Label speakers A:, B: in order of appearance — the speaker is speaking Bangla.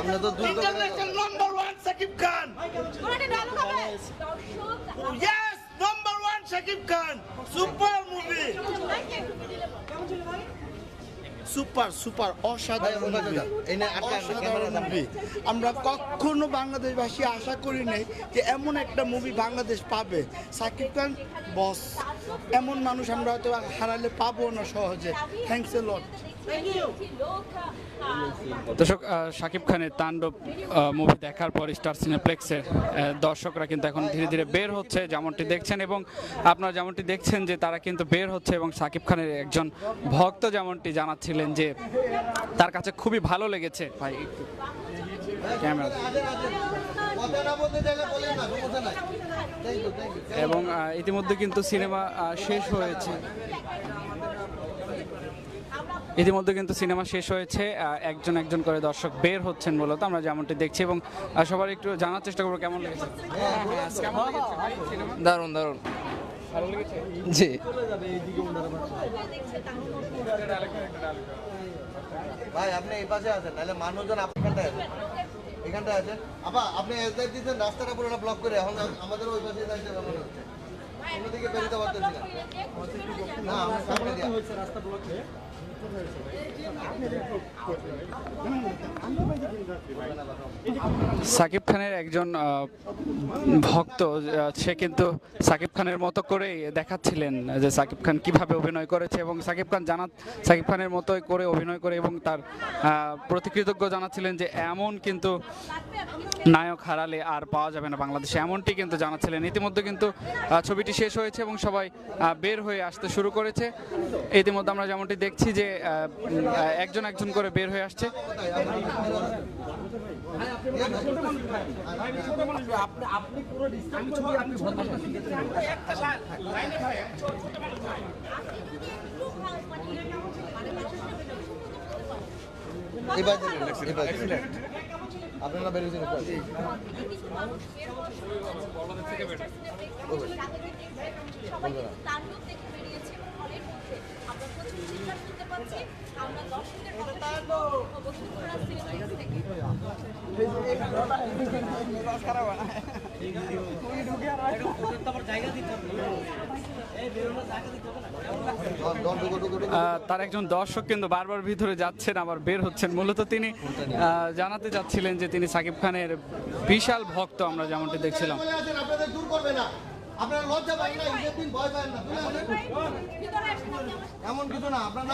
A: International number one Shakib Khan. Yes, number one Shakib Khan. Super movie. Super অসাধারণ মুভি। আমরা কখনো বাংলাদেশবাসী আশা করি নাই যে এমন একটা মুভি বাংলাদেশ পাবে। শাকিব খান বস, এমন মানুষ আমরা হয়তো হারালে পাবো না সহজে। থ্যাঙ্কস এ লট।
B: দর্শক, শাকিব খানের তাণ্ডব মুভি দেখার পর স্টার সিনেপ্লেক্সের দর্শকরা কিন্তু এখন ধীরে ধীরে বের হচ্ছে, যেমনটি দেখছেন, এবং আপনারা যেমনটি দেখছেন যে তারা কিন্তু বের হচ্ছে, এবং শাকিব খানের একজন ভক্ত যেমনটি জানাচ্ছিলেন যে তার কাছে খুবই ভালো লেগেছে। ভাই ক্যামেরা। এবং ইতিমধ্যে কিন্তু সিনেমা শেষ হয়েছে। একজন একজন করে দর্শক বের হচ্ছেন মূলত, আমরা যেমনটি দেখছি, এবং সবার একটু জানার চেষ্টা করবো কেমন লেগেছে।
C: দারুণ ভালো লেগেছে জি।
D: ভাই আপনি এই পাশে আছেন, নাহলে মানুষজন আপনারটায় আছেন, এখানটায় আছেন। আপা আপনি এসে দিচ্ছেন রাস্তাটা পুরোটা ব্লক করে, এখন আমাদের ওই পাশে যাইতে হবে মনে হচ্ছে, অন্যদিকে বেরোতে পারতেছি না। আমরা সামনে দিয়ে রাস্তা ব্লক হয়ে
B: শাকিব খানের একজন ভক্ত, সে কিন্তু শাকিব খানের মতো করে দেখাচ্ছিলেন যে শাকিব খান কিভাবে অভিনয় করেছে, এবং শাকিব খানের মতোই করে অভিনয় করে, এবং তার প্রতি কৃতজ্ঞ জানাচ্ছিলেন যে এমন কিন্তু নায়ক হারালে আর পাওয়া যাবে না বাংলাদেশে, এমনটি কিন্তু জানাচ্ছিলেন। ইতিমধ্যে কিন্তু ছবিটি শেষ হয়েছে এবং সবাই বের হয়ে আসতে শুরু করেছে। ইতিমধ্যে আমরা যেমনটি দেখছি যে একজন একজন করে বের হয়ে আসছে।
D: আপনারা বেরিয়েছেন
B: তার একজন দর্শক কিন্তু বারবার ভিতরে যাচ্ছেন আবার বের হচ্ছেন, মূলত তিনি জানাতে চাচ্ছিলেন যে তিনি শাকিব খানের বিশাল ভক্ত, আমরা যেমনটি দেখছিলাম।
D: আপনারা লজ্জা পাই না, ভয় পান না, এমন কিছু না। আপনার